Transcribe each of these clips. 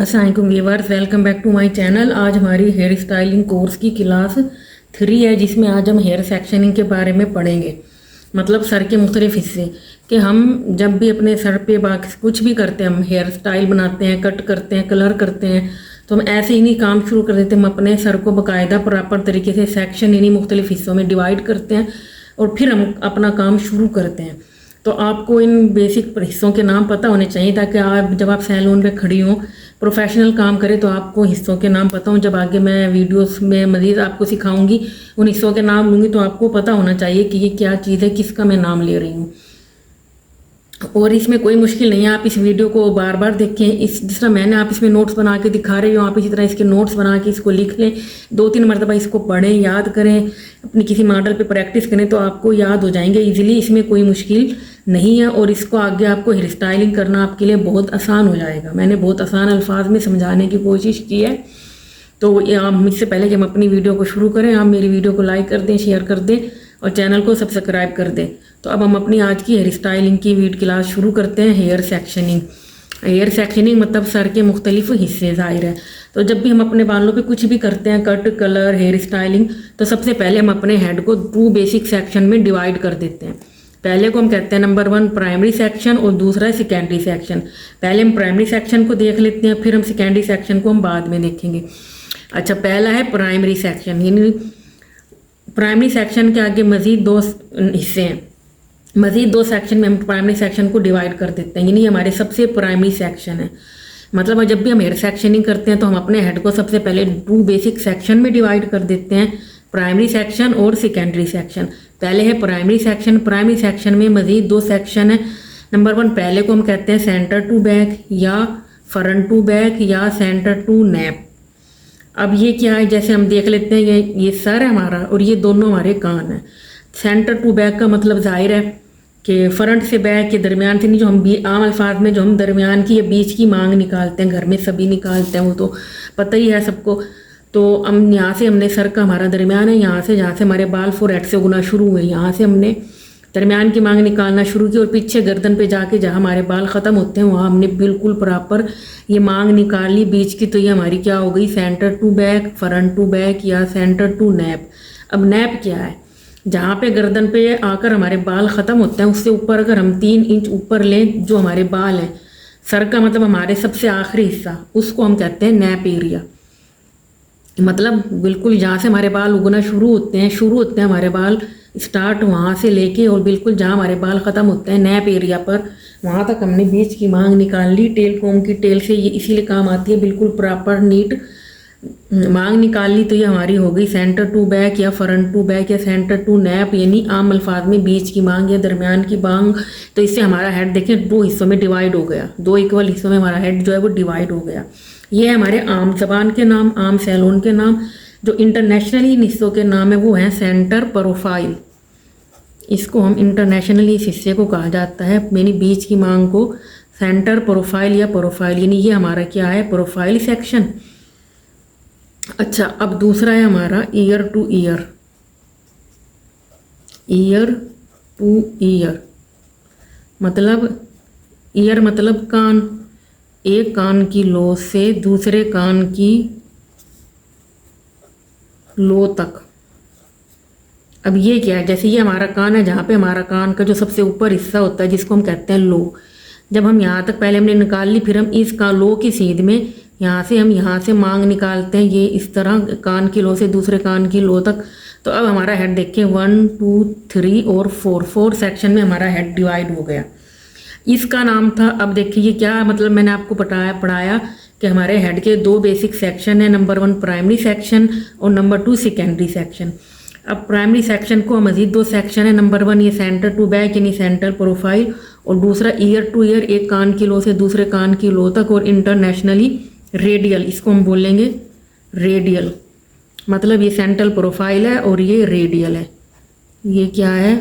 अस्सलाम वालेकुम viewers, welcome back to my channel. आज हमारी हेयर स्टाइलिंग कोर्स की क्लास 3 है, जिसमें आज हम हेयर सेक्शनिंग के बारे में पढ़ेंगे। मतलब सर के मुख्तलिफ हिस्से कि हम जब भी अपने सर पे बाकी कुछ भी करते हैं, हम हेयर स्टाइल बनाते हैं, कट करते हैं, कलर करते हैं, तो हम ऐसे ही नहीं काम शुरू कर देते। हम अपने सर को बाकायदा प्रॉपर तरीके से सेक्शन यानी मुख्तलिफ हिस्सों में डिवाइड करते हैं और फिर हम अपना काम शुरू करते हैं। तो आपको इन बेसिक हिस्सों के नाम पता होने चाहिए, ताकि आप जब आप सैलून पे खड़ी हों, प्रोफेशनल काम करें, तो आपको हिस्सों के नाम पता हो। जब आगे मैं वीडियोस में मज़ीद आपको सिखाऊंगी, उन हिस्सों के नाम लूँगी, तो आपको पता होना चाहिए कि ये क्या चीज़ है, किसका मैं नाम ले रही हूँ। और इसमें कोई मुश्किल नहीं है, आप इस वीडियो को बार बार देखें। इस जिस तरह मैंने आप इसमें नोट्स बना के दिखा रही हूँ, आप इसी तरह इसके नोट्स बना के इसको लिख लें, 2-3 मरतबा इसको पढ़ें, याद करें, अपनी किसी मॉडल पे प्रैक्टिस करें, तो आपको याद हो जाएंगे इजीली। इसमें कोई मुश्किल नहीं है और इसको आगे आपको हेयर स्टाइलिंग करना आपके लिए बहुत आसान हो जाएगा। मैंने बहुत आसान अल्फाज में समझाने की कोशिश की है। तो आप इससे पहले कि हम अपनी वीडियो को शुरू करें, आप मेरी वीडियो को लाइक कर दें, शेयर कर दें और चैनल को सब्सक्राइब कर दें। तो अब हम अपनी आज की हेयर स्टाइलिंग की वीडियो क्लास शुरू करते हैं। Hair sectioning. हेयर सेक्शनिंग मतलब सर के मुख्तलिफ हिस्से, जाहिर है। तो जब भी हम अपने बालों पे कुछ भी करते हैं, कट, कलर, हेयर स्टाइलिंग, तो सबसे पहले हम अपने हेड को 2 बेसिक सेक्शन में डिवाइड कर देते हैं। पहले को हम कहते हैं नंबर 1 प्राइमरी सेक्शन और दूसरा है सेकेंडरी सेक्शन। पहले हम प्राइमरी सेक्शन को देख लेते हैं, फिर हम सेकेंडरी सेक्शन को हम बाद में देखेंगे। अच्छा, पहला है प्राइमरी सेक्शन। यानी प्राइमरी सेक्शन के आगे मज़ीद 2 हिस्से हैं। मज़ीद 2 सेक्शन में हम प्राइमरी सेक्शन को डिवाइड कर देते हैं। यानी हमारे सबसे प्राइमरी सेक्शन है। मतलब जब भी हम हेयर सेक्शनिंग करते हैं, तो हम अपने हेड को सबसे पहले 2 बेसिक सेक्शन में डिवाइड कर देते हैं, प्राइमरी सेक्शन और सेकेंडरी सेक्शन। पहले है प्राइमरी सेक्शन। प्राइमरी सेक्शन में मज़ीद 2 सेक्शन है। नंबर 1 पहले को हम कहते हैं सेंटर टू बैक या फ्रंट टू बैक या सेंटर टू नैप। अब ये क्या है, जैसे हम देख लेते हैं, ये सर है हमारा और ये दोनों हमारे कान हैं। सेंटर टू बैक का मतलब जाहिर है कि फ्रंट से बैक के दरमियान से नहीं, जो हम आम अल्फाज में जो हम दरमियान की या बीच की मांग निकालते हैं, घर में सभी निकालते हैं, वो तो पता ही है सबको। तो हम यहाँ से हमने सर का हमारा दरमियान है, यहाँ से जहाँ से हमारे बाल फोरहेड से उगना शुरू हुए, यहाँ से हमने दरमियान की मांग निकालना शुरू की और पीछे गर्दन पे जाके जहाँ हमारे बाल ख़त्म होते हैं, वहाँ हमने बिल्कुल प्रॉपर ये मांग निकाल ली बीच की। तो ये हमारी क्या हो गई, centre to back, front to back या सेंटर टू नैप। अब नैप क्या है, जहाँ पे गर्दन पे आकर हमारे बाल ख़त्म होते हैं, उससे ऊपर अगर हम 3 इंच ऊपर लें, जो हमारे बाल हैं, सर का मतलब हमारे सबसे आखिरी हिस्सा, उसको हम कहते हैं नैप एरिया। मतलब बिल्कुल जहाँ से हमारे बाल उगना शुरू होते हैं हमारे बाल स्टार्ट, वहाँ से लेके और बिल्कुल जहाँ हमारे बाल ख़त्म होते हैं नैप एरिया पर, वहाँ तक हमने बीच की मांग निकाल ली। टेल कोम की टेल से ये इसीलिए काम आती है, बिल्कुल प्रॉपर नीट मांग निकाल ली। तो ये हमारी हो गई सेंटर टू बैक या फ्रंट टू बैक या सेंटर टू नैप, यानी आम अल्फाज में बीच की मांग या दरमियान की मांग। तो इससे हमारा हेड देखें 2 हिस्सों में डिवाइड हो गया, 2 इक्वल हिस्सों में हमारा हेड जो है वो डिवाइड हो गया। ये है हमारे आम जबान के नाम, आम सैलून के नाम। जो इंटरनेशनली इन हिस्सों के नाम है वो है सेंटर प्रोफाइल। इसको हम इंटरनेशनली इस हिस्से को कहा जाता है, यानी बीच की मांग को सेंटर प्रोफाइल या प्रोफाइल, यानी ये हमारा क्या है, प्रोफाइल सेक्शन। अच्छा, अब दूसरा है हमारा year two year. Year two year मतलब, ईयर मतलब कान, एक कान की लो से दूसरे कान की लो तक। अब ये क्या है, जैसे ये हमारा कान है, जहाँ पे हमारा कान का जो सबसे ऊपर हिस्सा होता है, जिसको हम कहते हैं लो। जब हम यहाँ तक पहले हमने निकाल ली, फिर हम इस लो की सीध में यहाँ से मांग निकालते हैं, ये इस तरह कान की लो से दूसरे कान की लो तक। तो अब हमारा हेड देखिए 1, 2, 3 और 4 सेक्शन में हमारा हेड डिवाइड हो गया। इसका नाम था, अब देखिए ये क्या मतलब मैंने आपको पढ़ाया कि हमारे हेड के 2 बेसिक सेक्शन है, नंबर 1 प्राइमरी सेक्शन और नंबर 2 सेकेंडरी सेक्शन। अब प्राइमरी सेक्शन को मज़ीद 2 सेक्शन है। नंबर 1 ये सेंटर टू बैक यानी सेंटर प्रोफाइल, और दूसरा ईयर टू ईयर, एक कान की लो से दूसरे कान की लो तक, और इंटरनेशनली रेडियल, इसको हम बोलेंगे रेडियल। मतलब ये सेंट्रल प्रोफाइल है और ये रेडियल है। ये क्या है,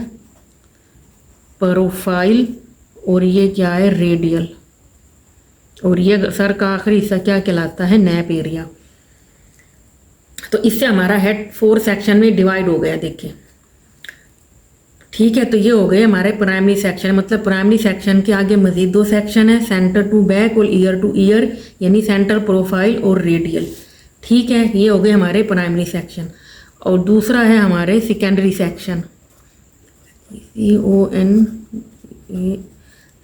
प्रोफाइल, और ये क्या है, रेडियल। और ये सर का आखिरी हिस्सा क्या कहलाता है, नैप एरिया। तो इससे हमारा हेड 4 सेक्शन में डिवाइड हो गया। देखिए ठीक है, तो ये हो गए हमारे प्राइमरी सेक्शन। मतलब प्राइमरी सेक्शन के आगे मजीद 2 सेक्शन है, सेंटर टू बैक और ईयर टू ईयर, यानी सेंटर प्रोफाइल और रेडियल। ठीक है, ये हो गए हमारे प्राइमरी सेक्शन। और दूसरा है हमारे secondary section, CON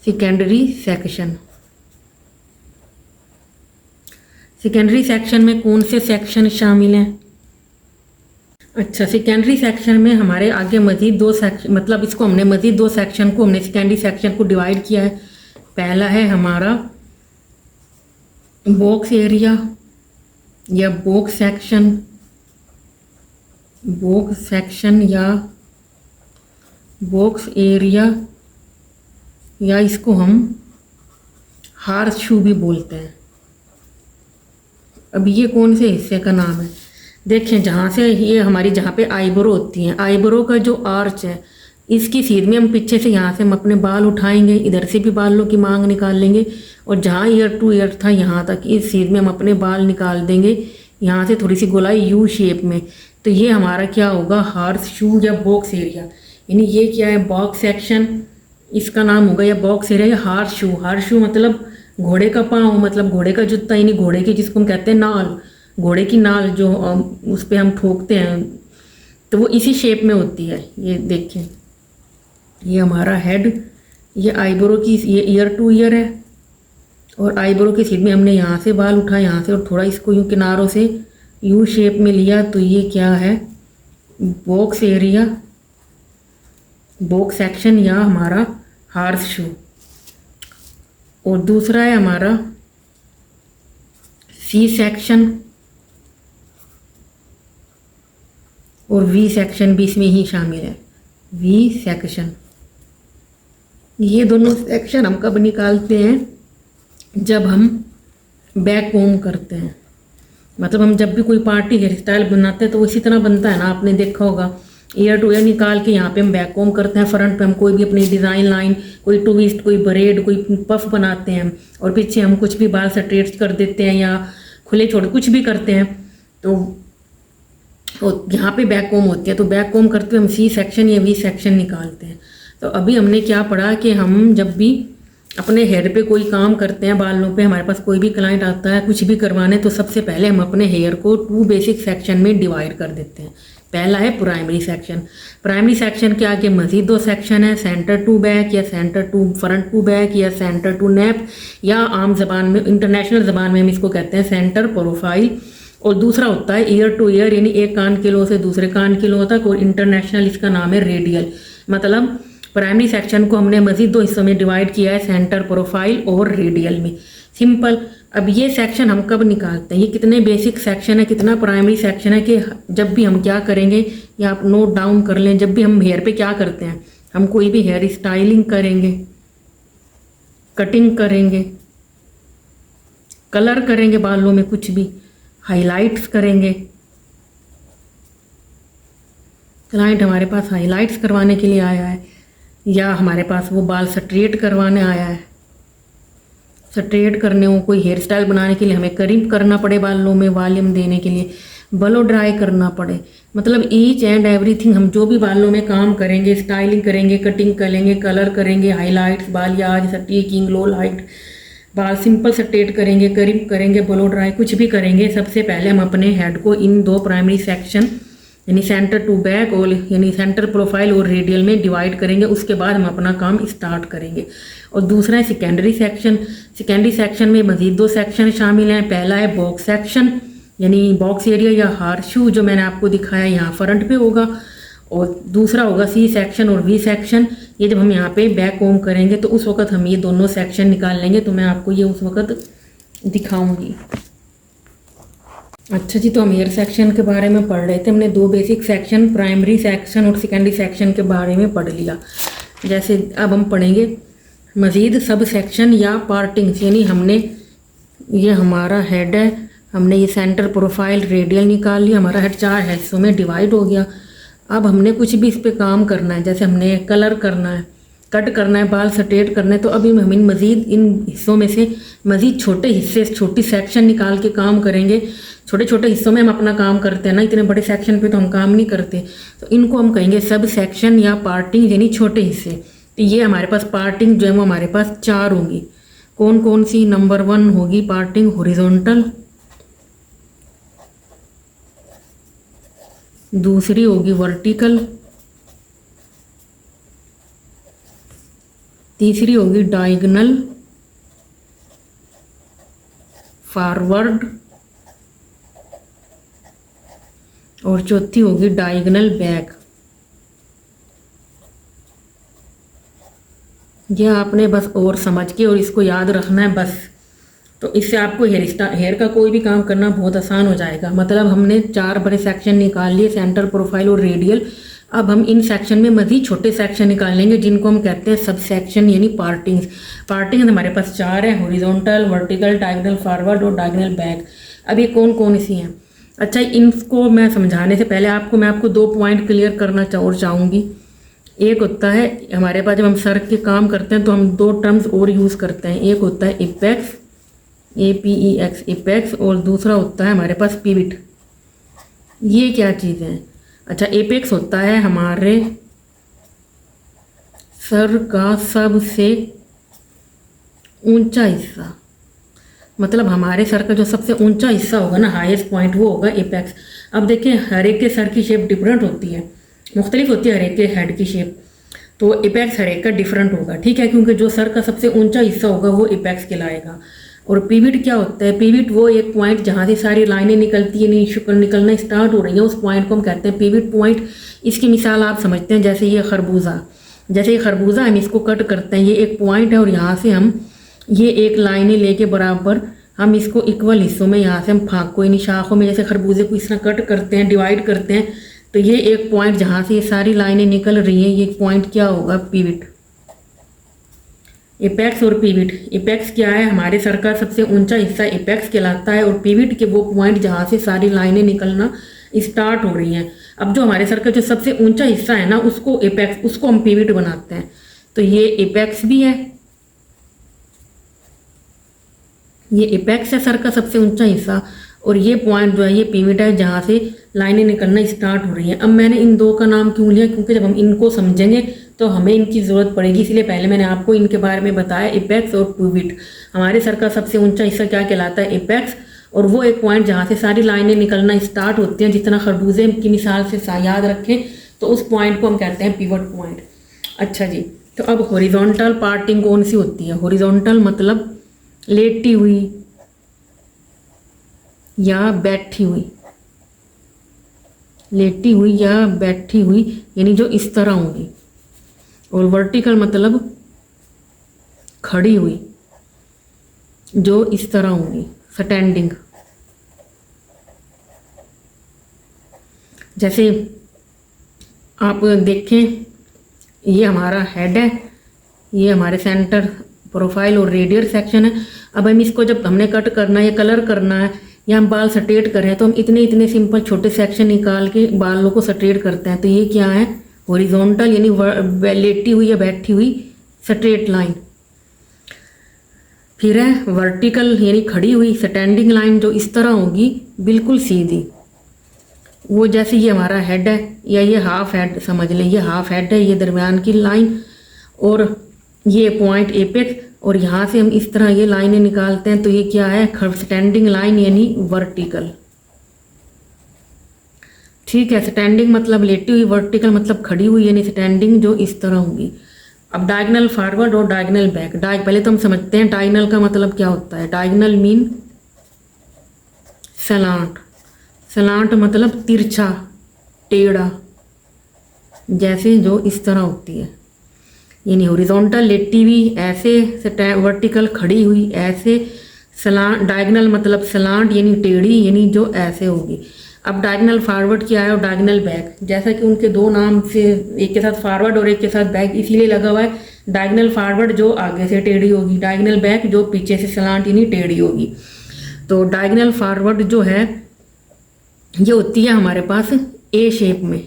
secondary section. Secondary section में कौन से सेक्शन शामिल हैं? अच्छा, सेकेंडरी सेक्शन में हमारे आगे मजीद 2 सेक्शन, मतलब इसको हमने मजीद 2 सेक्शन को हमने सेकेंडरी सेक्शन को डिवाइड किया है। पहला है हमारा बॉक्स एरिया या बॉक्स सेक्शन या बॉक्स एरिया, या इसको हम हार्स शू भी बोलते हैं। अब ये कौन से हिस्से का नाम है? देखें, जहाँ से ये हमारी जहाँ पे आईब्रो होती हैं, आईब्रो का जो आर्च है, इसकी सीध में हम पीछे से यहाँ से हम अपने बाल उठाएंगे, इधर से भी बालों की मांग निकाल लेंगे, और जहाँ ईयर टू ईयर था यहाँ तक इस सीध में हम अपने बाल निकाल देंगे, यहाँ से थोड़ी सी गोलाई यू शेप में। तो ये हमारा क्या होगा? हार्स शू या बॉक्स एरिया। यानी ये क्या है? बॉक्स सेक्शन इसका नाम होगा, या बॉक्स एरिया या हार्स शू। हार्स शू मतलब घोड़े का पाँव, मतलब घोड़े का जूता, यानी घोड़े की जिसको हम कहते हैं नाल, घोड़े की नाल जो उस पर हम ठोकते हैं, तो वो इसी शेप में होती है। ये देखें, ये हमारा हेड, ये आईब्रो की, ये ईयर टू ईयर है, और आईब्रो की सीध में हमने यहाँ से बाल उठाए, यहाँ से, और थोड़ा इसको यूँ किनारों से यू शेप में लिया। तो ये क्या है? बॉक्स एरिया, बॉक्स सेक्शन या हमारा हार्स शू। और दूसरा है हमारा सी सेक्शन, और वी सेक्शन भी इसमें ही शामिल है, वी सेक्शन। ये दोनों सेक्शन हम कब निकालते हैं? जब हम बैक कोम करते हैं। मतलब हम जब भी कोई पार्टी हेयर स्टाइल बनाते हैं तो वो इसी तरह बनता है ना, आपने देखा होगा। ईयर टू ईयर निकाल के यहाँ पे हम बैक कोम करते हैं, फ्रंट पे हम कोई भी अपनी डिज़ाइन लाइन, कोई ट्विस्ट, कोई ब्रेड, कोई पफ बनाते हैं, और पीछे हम कुछ भी बाल स्ट्रेट कर देते हैं या खुले छोड़ कुछ भी करते हैं। तो यहाँ पे बैक कोम होती है, तो बैक कोम करते हुए हम सी सेक्शन या वी सेक्शन निकालते हैं। तो अभी हमने क्या पढ़ा कि हम जब भी अपने हेयर पे कोई काम करते हैं, बालों पे, हमारे पास कोई भी क्लाइंट आता है कुछ भी करवाने, तो सबसे पहले हम अपने हेयर को 2 बेसिक सेक्शन में डिवाइड कर देते हैं। पहला है प्राइमरी सेक्शन। प्राइमरी सेक्शन के आगे मजीद 2 सेक्शन है, सेंटर टू बैक या centre to front to back या सेंटर टू नेप, या आम जबान में, इंटरनेशनल जबान में हम इसको कहते हैं सेंटर प्रोफाइल। और दूसरा होता है ईयर टू ईयर, यानी एक कान की लो से दूसरे कान की लो तक, और इंटरनेशनल इसका नाम है रेडियल। मतलब प्राइमरी सेक्शन को हमने मजीद 2 हिस्सों में डिवाइड किया है, सेंटर प्रोफाइल और रेडियल में। सिंपल। अब ये सेक्शन हम कब निकालते हैं? ये कितने बेसिक सेक्शन है, कितना प्राइमरी सेक्शन है कि जब भी हम क्या करेंगे, या आप नोट डाउन कर लें, जब भी हम हेयर पे क्या करते हैं, हम कोई भी हेयर स्टाइलिंग करेंगे, कटिंग करेंगे, कलर करेंगे बालों में, कुछ भी हाइलाइट्स करेंगे, क्लाइंट हमारे पास हाइलाइट्स करवाने के लिए आया है, या हमारे पास वो बाल स्ट्रेट करवाने आया है, स्ट्रेट करने हो, कोई हेयर स्टाइल बनाने के लिए हमें करीब करना पड़े, बालों में वॉल्यूम देने के लिए ब्लो ड्राई करना पड़े, मतलब ईच एंड एवरीथिंग हम जो भी बालों में काम करेंगे, स्टाइलिंग करेंगे, कटिंग करेंगे, कलर करेंगे, हाईलाइट्स, बालियाज, स्टीकिंग, लो लाइट, बाल सिंपल स्ट्रेट करेंगे, करीब करेंगे, ब्लो ड्राई, कुछ भी करेंगे, सबसे पहले हम अपने हेड को इन 2 प्राइमरी सेक्शन यानी सेंटर टू बैक और यानी सेंटर प्रोफाइल और रेडियल में डिवाइड करेंगे। उसके बाद हम अपना काम स्टार्ट करेंगे। और दूसरा है सेकेंडरी सेक्शन। सेकेंडरी सेक्शन में मजीद 2 सेक्शन शामिल हैं। पहला है बॉक्स सेक्शन यानी बॉक्स एरिया या हार्स शू, जो मैंने आपको दिखाया यहाँ फ्रंट पे होगा, और दूसरा होगा सी सेक्शन और वी सेक्शन। ये जब हम यहाँ पे बैक कोम करेंगे तो उस वक्त हम ये दोनों सेक्शन निकाल लेंगे, तो मैं आपको ये उस वक्त दिखाऊंगी। अच्छा जी, तो हम हेयर सेक्शन के बारे में पढ़ रहे थे। हमने 2 बेसिक सेक्शन प्राइमरी सेक्शन और सेकेंडरी सेक्शन के बारे में पढ़ लिया। जैसे अब हम पढ़ेंगे मज़ीद सब सेक्शन या पार्टिंग्स, यानी हमने ये हमारा हेड है, हमने ये सेंटर प्रोफाइल रेडियल निकाल लिया, हमारा हेड 4 हिस्सों में डिवाइड हो गया। अब हमने कुछ भी इस पर काम करना है, जैसे हमने कलर करना है, कट करना है, बाल स्ट्रेट करना है, तो अभी हम इन मज़ीद इन हिस्सों में से मज़ीद छोटे हिस्से, छोटी सेक्शन निकाल के काम करेंगे। छोटे छोटे हिस्सों में हम अपना काम करते हैं ना, इतने बड़े सेक्शन पे तो हम काम नहीं करते। तो इनको हम कहेंगे सब सेक्शन या पार्टिंग, यानी छोटे हिस्से। तो ये हमारे पास पार्टिंग जो है वो हमारे पास 4 होंगी। कौन कौन सी? नंबर 1 होगी पार्टिंग हॉरिजॉन्टल, दूसरी होगी वर्टिकल, तीसरी होगी डायगोनल फॉरवर्ड, और चौथी होगी डायगोनल बैक। यह आपने बस और समझ के और इसको याद रखना है बस। तो इससे आपको हेयर का कोई भी काम करना बहुत आसान हो जाएगा। मतलब हमने 4 बड़े सेक्शन निकाल लिए, सेंटर, प्रोफाइल और रेडियल। अब हम इन सेक्शन में मज़ीद छोटे सेक्शन निकाल लेंगे जिनको हम कहते हैं सब सेक्शन यानी पार्टिंग्स। पार्टिंग हमारे पास 4 है, हॉरिजॉन्टल, वर्टिकल, डायगोनल फॉरवर्ड और डायगोनल बैक। अब ये कौन कौन सी हैं? अच्छा, इनको मैं समझाने से पहले मैं आपको 2 पॉइंट क्लियर करना चाहूँगी। एक होता है हमारे पास जब हम सर के काम करते हैं तो हम 2 टर्म्स और यूज़ करते हैं। एक होता है एपेक्स, APEX एपेक्स, और दूसरा होता है हमारे पास पिविट। ये क्या चीज़ है? अच्छा, एपेक्स होता है हमारे सर का सबसे ऊंचा हिस्सा। मतलब हमारे सर का जो सबसे ऊंचा हिस्सा होगा ना, हाईएस्ट पॉइंट, वो होगा एपेक्स। अब देखिए, हर एक के सर की शेप डिफरेंट होती है, मुख्तलिफ होती है हर एक के हेड की शेप। तो एपेक्स हर एक का डिफरेंट होगा, ठीक है, क्योंकि जो सर का सबसे ऊंचा हिस्सा होगा वो एपेक्स कहलाएगा। और पिविट क्या होता है? पिविट वो एक पॉइंट जहाँ से सारी लाइनें निकलती है, निकलना स्टार्ट हो रही है, उस पॉइंट को हम कहते हैं पिविट पॉइंट। इसकी मिसाल आप समझते हैं, जैसे ये खरबूजा, हम इसको कट करते हैं, ये एक पॉइंट है और यहाँ से हम ये एक लाइनें लेके बराबर हम इसको इक्वल हिस्सों में यहाँ से हम फाँक को, यानी शाखों में जैसे खरबूजे को इस तरह कट करते हैं, डिवाइड करते हैं, तो ये एक पॉइंट जहाँ से ये सारी लाइनें निकल रही हैं, ये पॉइंट क्या होगा? पिविट। एपेक्स और पिविट। एपेक्स क्या है? हमारे सर का सबसे ऊंचा हिस्सा एपेक्स कहलाता है, और पिविट के वो पॉइंट जहाँ से सारी लाइनें निकलना स्टार्ट हो रही हैं। अब जो हमारे सर का जो सबसे ऊंचा हिस्सा है ना, उसको एपेक्स, उसको हम पिविट बनाते हैं। तो ये एपेक्स भी है, ये एपेक्स है सर का सबसे ऊंचा हिस्सा, और ये पॉइंट जो है ये पिविट है जहाँ से लाइनें निकलना स्टार्ट हो रही हैं। अब मैंने इन 2 का नाम क्यों लिया? क्योंकि जब हम इनको समझेंगे तो हमें इनकी ज़रूरत पड़ेगी, इसलिए पहले मैंने आपको इनके बारे में बताया, एपेक्स और पिविट। हमारे सर का सबसे ऊंचा हिस्सा क्या कहलाता है? एपेक्स, और वो एक पॉइंट जहाँ से सारी लाइनें निकलना स्टार्ट होती हैं, जितना खरबूजे की मिसाल से याद रखें, तो उस पॉइंट को हम कहते हैं पिवट पॉइंट। अच्छा जी, तो अब हॉरिजॉन्टल पार्टिंग कौन सी होती है? हॉरिजॉन्टल मतलब लेटी हुई या बैठी हुई, लेटी हुई या बैठी हुई, यानी जो इस तरह होगी। और वर्टिकल मतलब खड़ी हुई, जो इस तरह होगी, स्टैंडिंग। जैसे आप देखें, ये हमारा हेड है, ये हमारे सेंटर, प्रोफाइल और रेडियल सेक्शन है। अब हम इसको जब हमने कट करना है या कलर करना है या हम बाल स्ट्रेट कर रहे हैं, तो हम इतने इतने सिंपल छोटे सेक्शन निकाल के बालों को स्ट्रेट करते हैं। तो ये क्या है? हॉरिजॉन्टल यानी लेटी हुई या बैठी हुई स्ट्रेट लाइन। फिर है वर्टिकल यानी खड़ी हुई स्टैंडिंग लाइन, जो इस तरह होगी बिल्कुल सीधी। वो जैसे ये हमारा हेड है या ये हाफ हेड समझ लें, ये हाफ हेड है, ये दरमियान की लाइन, और ये पॉइंट एपेक्स, और यहाँ से हम इस तरह ये लाइनें निकालते हैं। तो ये क्या है? स्टैंडिंग लाइन यानी वर्टिकल। ठीक है, स्टैंडिंग मतलब लेटी हुई, वर्टिकल मतलब खड़ी हुई यानी स्टैंडिंग, जो इस तरह होगी। अब डायगोनल फॉरवर्ड और डायगोनल बैक। पहले तो हम समझते हैं डायगोनल का मतलब क्या होता है। डायगोनल मीन सलांट, सलांट मतलब तिरछा, टेढ़ा, जैसे जो इस तरह होती है। यानी हॉरिजॉन्टल लेटी हुई ऐसे, वर्टिकल खड़ी हुई ऐसे, सलांट, डायगोनल मतलब सलांट यानी टेढ़ी, यानी जो ऐसे होगी। अब डायगोनल फॉरवर्ड क्या है और डायगोनल बैक, जैसा कि उनके 2 नाम से, एक के साथ फॉरवर्ड और एक के साथ बैक इसलिए लगा हुआ है। डायगोनल फॉरवर्ड जो आगे से टेढ़ी होगी, डायगोनल बैक जो पीछे से सलांट यानी टेढ़ी होगी। तो डायगोनल फॉरवर्ड जो है ये होती है हमारे पास ए शेप में,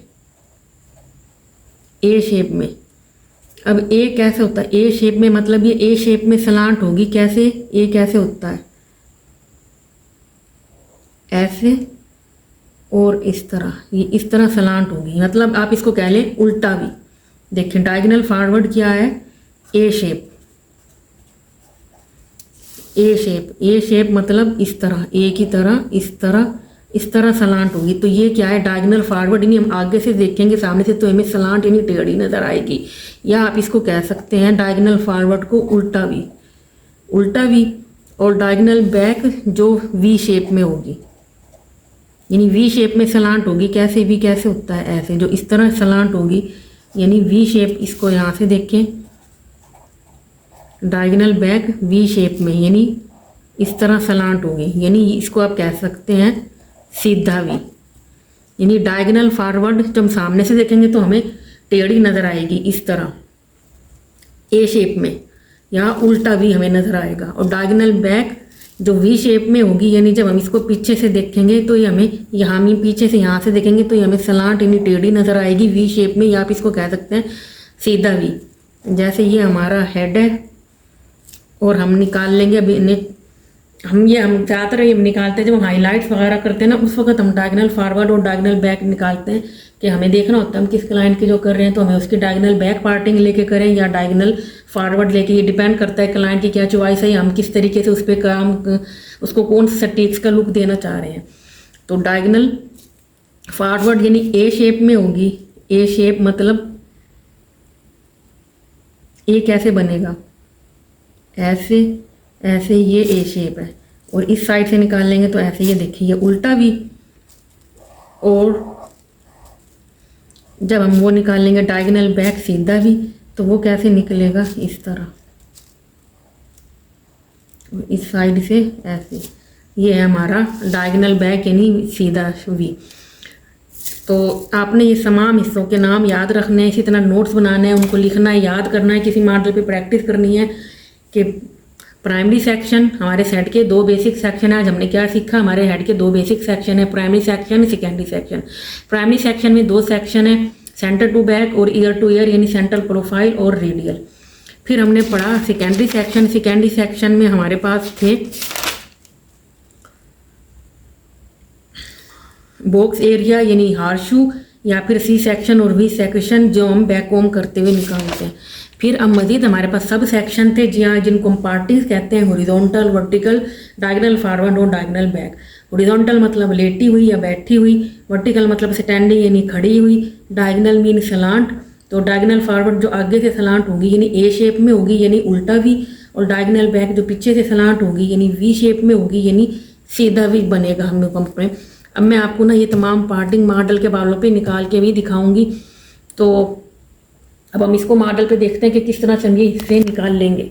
ए शेप में, अब ए कैसे होता है, ए शेप में, मतलब ये ए शेप में सलांट होगी। कैसे, ए कैसे होता है, ऐसे और इस तरह, ये इस तरह सलांट होगी। मतलब आप इसको कह लें उल्टा भी। देखिए डायगोनल फॉरवर्ड क्या है, A shape, A shape, A shape मतलब इस तरह, ए की तरह इस तरह सलांट होगी। तो ये क्या है, डायगोनल फॉरवर्ड। यानी हम आगे से देखेंगे सामने से तो हमें सलांट यानी टेढ़ी नजर आएगी। या आप इसको कह सकते हैं डायगोनल फॉरवर्ड को उल्टा भी, उल्टा भी। और डायगोनल बैक जो वी शेप में होगी, यानी वी शेप में सलांट होगी। कैसे, वी कैसे होता है, ऐसे, जो इस तरह सलांट होगी, यानी वी शेप। इसको यहाँ से देखें, डायगोनल बैक वी शेप में, यानी इस तरह सलांट होगी। यानी इसको आप कह सकते हैं सीधा वी। यानी डायगोनल फॉरवर्ड जब हम सामने से देखेंगे तो हमें टेढ़ी नज़र आएगी इस तरह ए शेप में, यहाँ उल्टा वी हमें नज़र आएगा। और डायगोनल बैक जो वी शेप में होगी, यानी जब हम इसको पीछे से देखेंगे तो ये हमें यहाँ में पीछे से यहाँ से देखेंगे तो ये हमें सलांट यानी टेढ़ी नज़र आएगी वी शेप में, या आप इसको कह सकते हैं सीधा वी। जैसे ये हमारा हेड है और हम निकाल लेंगे अभी हम ज़्यादातर ये निकालते हैं जब हम हाईलाइट्स वगैरह करते हैं ना, उस वक्त हम डायगोनल फॉरवर्ड और डायगोनल बैक निकालते हैं कि हमें देखना होता है हम किस क्लाइंट की जो कर रहे हैं तो हमें उसकी डायगोनल बैक पार्टिंग लेके करें या डायगोनल फॉरवर्ड लेके। ये डिपेंड करता है क्लाइंट की क्या चॉइस है, हम किस तरीके से उस पर काम, उसको कौन सा टेक्स का लुक देना चाह रहे हैं। तो डायगोनल फॉरवर्ड यानी ए शेप में होगी। ए शेप मतलब ए कैसे बनेगा, ऐसे ऐसे, ये ए शेप है। और इस साइड से निकाल लेंगे तो ऐसे, ये देखिए ये उल्टा भी। और जब हम वो निकाल लेंगे डायगोनल बैक सीधा भी, तो वो कैसे निकलेगा, इस तरह, इस साइड से ऐसे। ये है हमारा डायगोनल बैक यानी सीधा वी। तो आपने ये तमाम हिस्सों के नाम याद रखने हैं, इसी तरह नोट्स बनाने हैं, उनको लिखना है, याद करना है, किसी मॉडल पे प्रैक्टिस करनी है। कि प्राइमरी सेक्शन हमारे सेट के 2 बेसिक सेक्शन है। आज हमने क्या सीखा, हमारे हेड के 2 बेसिक सेक्शन है, primary section, secondary section. Primary section में 2 सेक्शन है, सेंटर टू बैक और ईयर टू ईयर यानी सेंट्रल प्रोफाइल और रेडियल। फिर हमने पढ़ा सेकेंडरी सेक्शन। सेकेंडरी सेक्शन में हमारे पास थे बॉक्स एरिया यानी हार्शू, या फिर सी सेक्शन और वी सेक्शन जो हम बैकहोम करते हुए निकालते हैं। फिर अब मजीद हमारे पास सब सेक्शन थे जहाँ जिनको हम पार्टिंग कहते हैं, हॉरिजॉन्टल, वर्टिकल, डायगोनल फॉरवर्ड और डायगोनल बैक। हॉरिजॉन्टल मतलब लेटी हुई या बैठी हुई, वर्टिकल मतलब स्टैंडिंग यानी खड़ी हुई, डायगोनल मीन सलांट। तो डायगोनल फॉरवर्ड जो आगे से सलांट होगी यानी ए शेप में होगी यानी उल्टा वी, और डायगोनल बैक जो पीछे से सलांट होगी यानी वी शेप में होगी यानी सीधा वी बनेगा हम लोग पंप में। अब मैं आपको ना ये तमाम पार्टिंग मॉडल के बालों पे निकाल के भी दिखाऊंगी। तो अब हम इसको मॉडल पे देखते हैं कि किस तरह से हम ये हिस्से निकाल लेंगे।